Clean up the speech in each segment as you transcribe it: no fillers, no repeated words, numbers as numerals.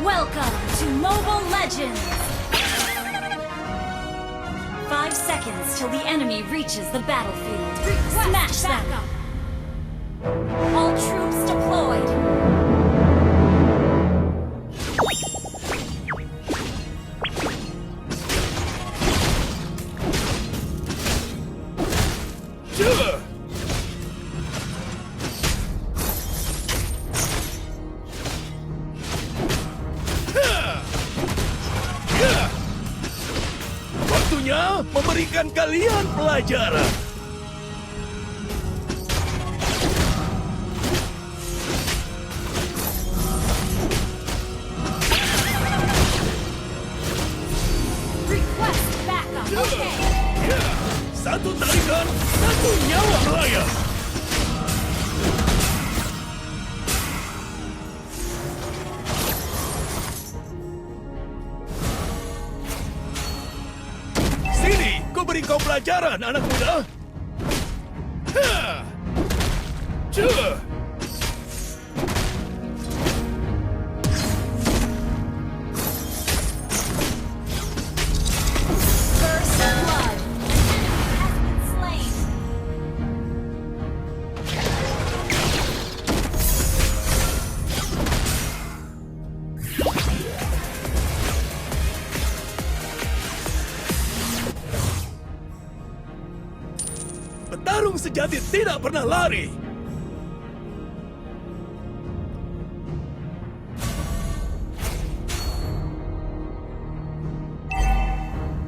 Welcome to Mobile Legends! 5 seconds till the enemy reaches the battlefield. Smash them! All troops deployed! Waktunya memberikan kalian pelajaran. Request backup! Okay! Satu tarikan, satu nyawa melayang. Sini, ku beri kau pelajaran, anak muda. Ha! Cuh! First blood! An enemy has been slain! Petarung sejati tidak pernah lari.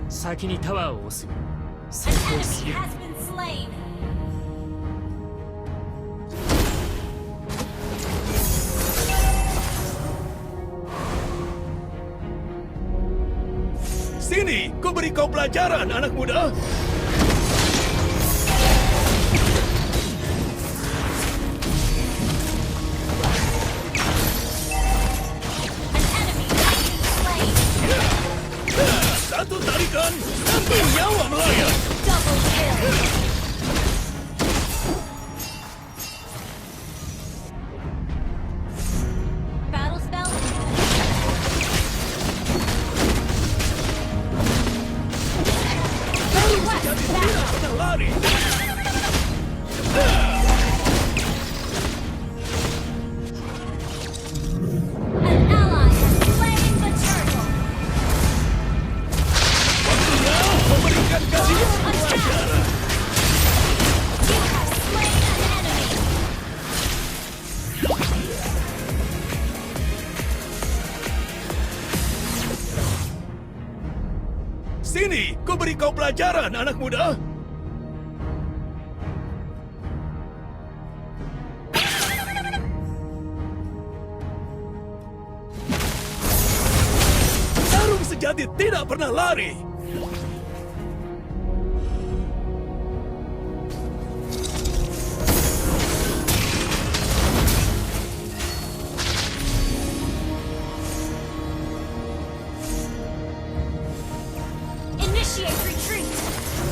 先にタワーを押す。 An 先行す enemy ぎる。 has been slain! Sini, ku beri kau pelajaran, anak muda. An enemy has been slain! Satu tarikan, satu nyawa melayang. Double kill! Battle spell? Request Tidak backup! pernah lari. An ally has slain the turtle! Waktunya memberikan kalian Attack! pelajaran. You have slain an enemy! Sini, ku beri kau pelajaran, anak muda. Tarung sejati tidak pernah lari. Initiate retreat!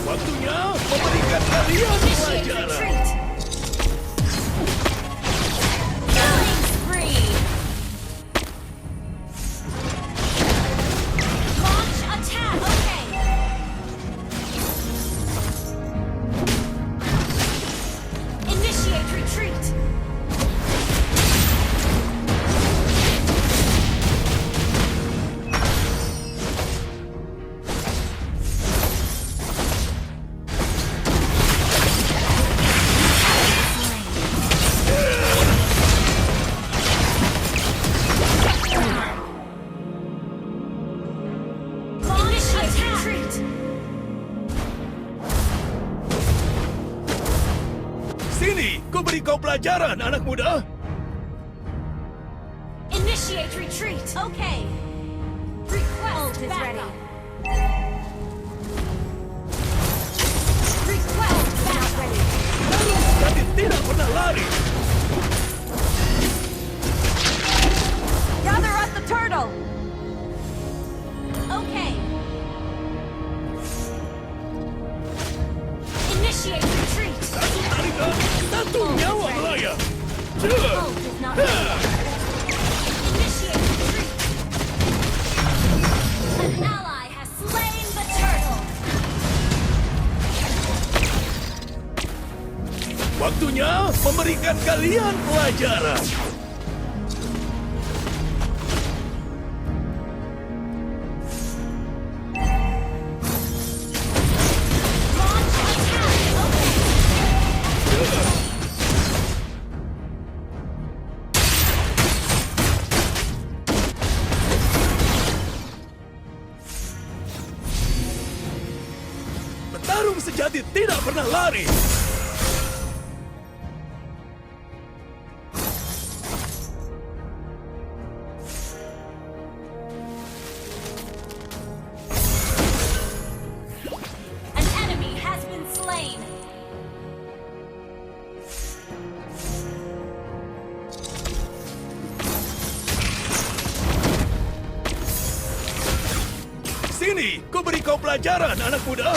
Waktunya memberikan kalian Initiate pelajaran. retreat! Killing spree! Launch attack! Okay! Initiate retreat! Launch retreat! Sini, ku beri kau pelajaran, anak muda. Initiate retreat! Okay! Request backup! Request backup! Tarung sejati tidak pernah lari. Gather up the turtle! Okay! Initiate retreat! Satu tarikan, satu nyawa melayang. Ult is not ready. Initiate retreat! memberikan kalian pelajaran. Petarung sejati tidak pernah lari. An enemy has been slain. Sini, ku beri kau pelajaran, anak muda.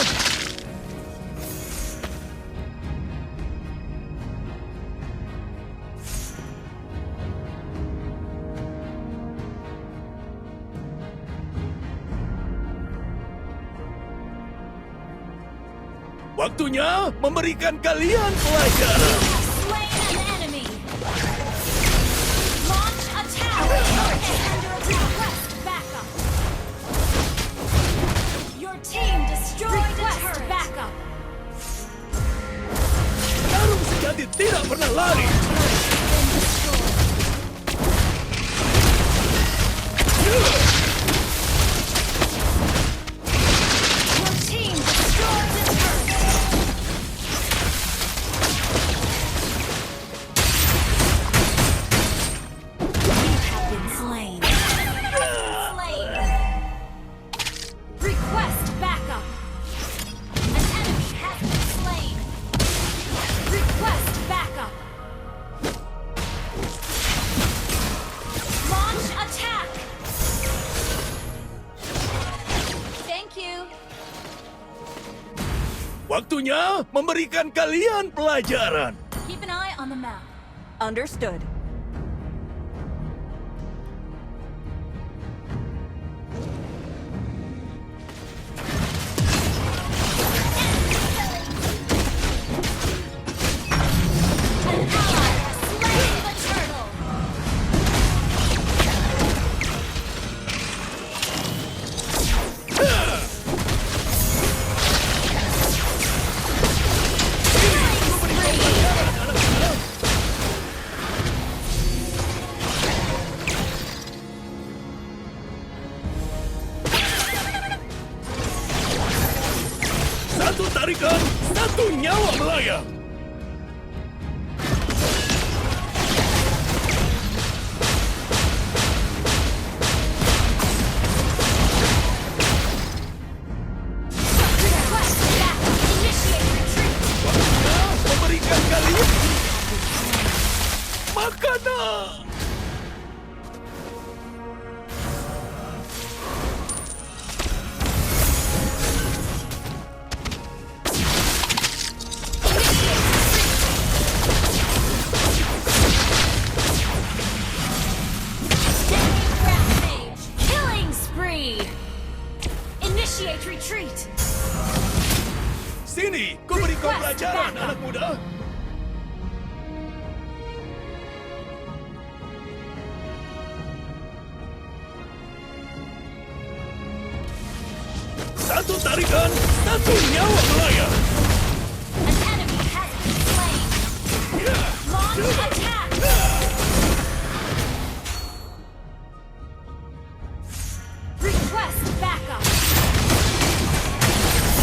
Waktunya memberikan kalian pelajaran. Slain an enemy. Launch attack. Turret is under attack. Request backup. Your team destroyed a turret. Backup. Petarung sejati tidak pernah lari. Your team destroyed a turret. You have been slain. Slain. Request backup. An enemy has been slain. Request backup. Launch attack. Thank you. Waktunya memberikan kalian pelajaran. Keep an eye on the map. Understood. An ally has slain the turtle. Satu tarikan, satu nyawa melayang. Request backup. Initiate retreat. Waktunya memberikan kalian makanan. Rampage. Killing spree. Initiate retreat. Sini, ku beri kau pelajaran, anak muda. Satu tarikan, satu nyawa melayang. An enemy has been slain. Launch attack. Request backup.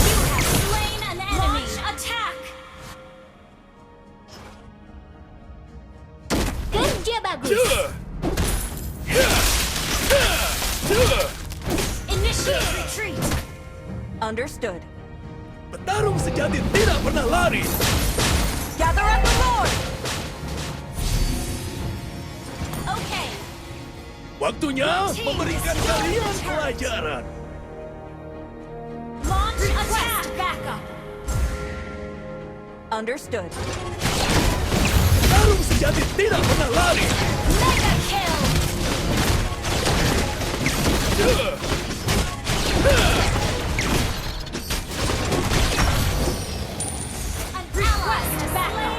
You have slain an enemy. Launch attack. Kerja bagus. Initiate retreat. Understood. Petarung sejati tidak pernah lari. Gather up the Lord! Okay. Waktunya memberikan kalian pelajaran. Launch attack. Backup. Understood. Petarung sejati tidak pernah lari. Mega kill. An request backup.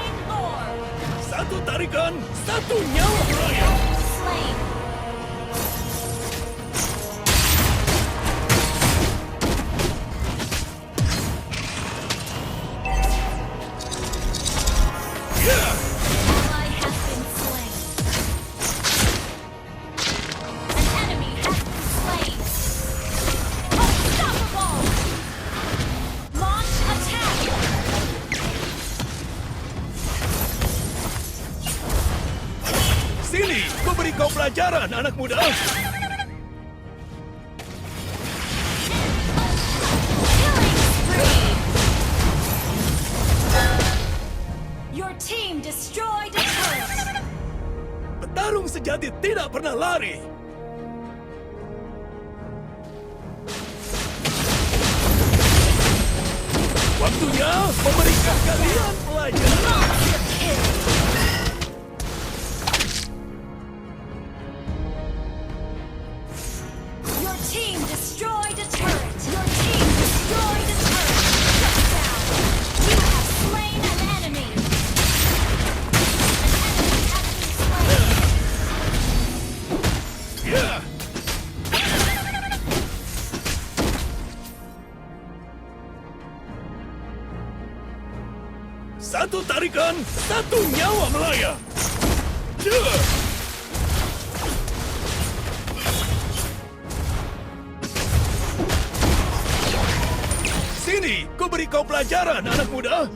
Sini, ku beri kau pelajaran, anak muda. Your team destroyed a turret. Petarung sejati tidak pernah lari. Waktunya memberikan kalian pelajaran. Your team destroyed a turret. Your team destroyed a turret. Shut down. You have slain an enemy. An enemy has been slain. Ya. Satu tarikan, satu nyawa melayang. Ya. Sini, ku beri kau pelajaran, anak muda.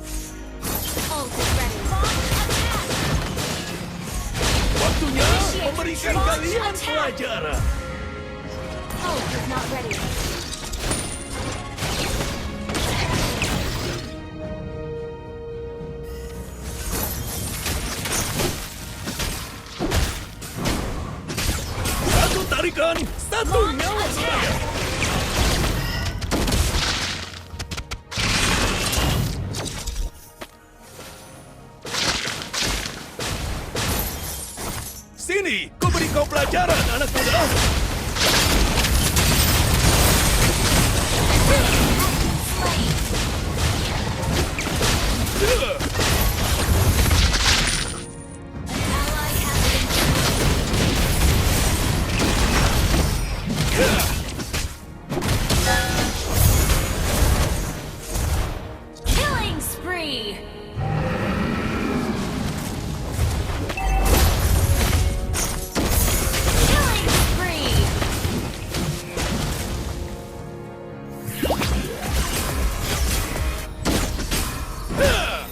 Ult is ready. Launch attack. Waktunya memberikan kalian pelajaran. Ult is not ready. Satu tarikan, satu Launch nyawa attack. melayang. Sini, ku beri kau pelajaran, anak muda. Ya. Ally has been Ya. killing spree. Killing spree. Ya.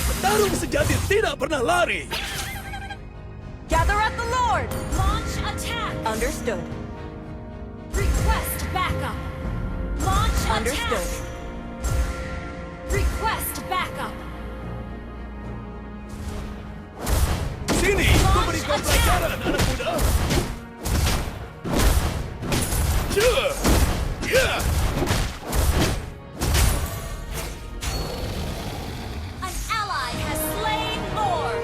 Petarung sejati tidak pernah lari. Gather at the Lord! Launch attack. Understood. Request backup. Launch Understood. attack. Request backup. Sini, ku beri kau pelajaran, anak muda. Ya. Ya. An ally has slain Lord.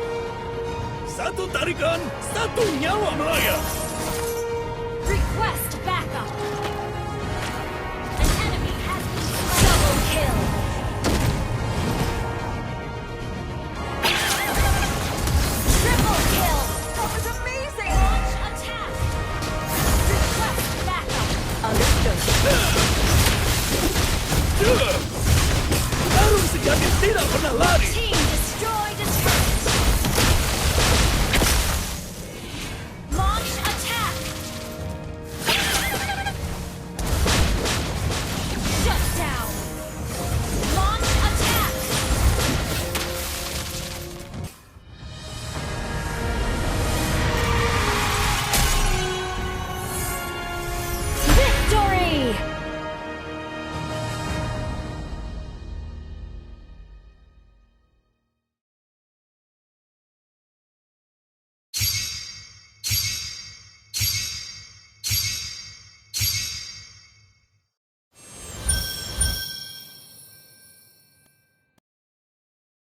Satu tarikan, satu nyawa melayang. Request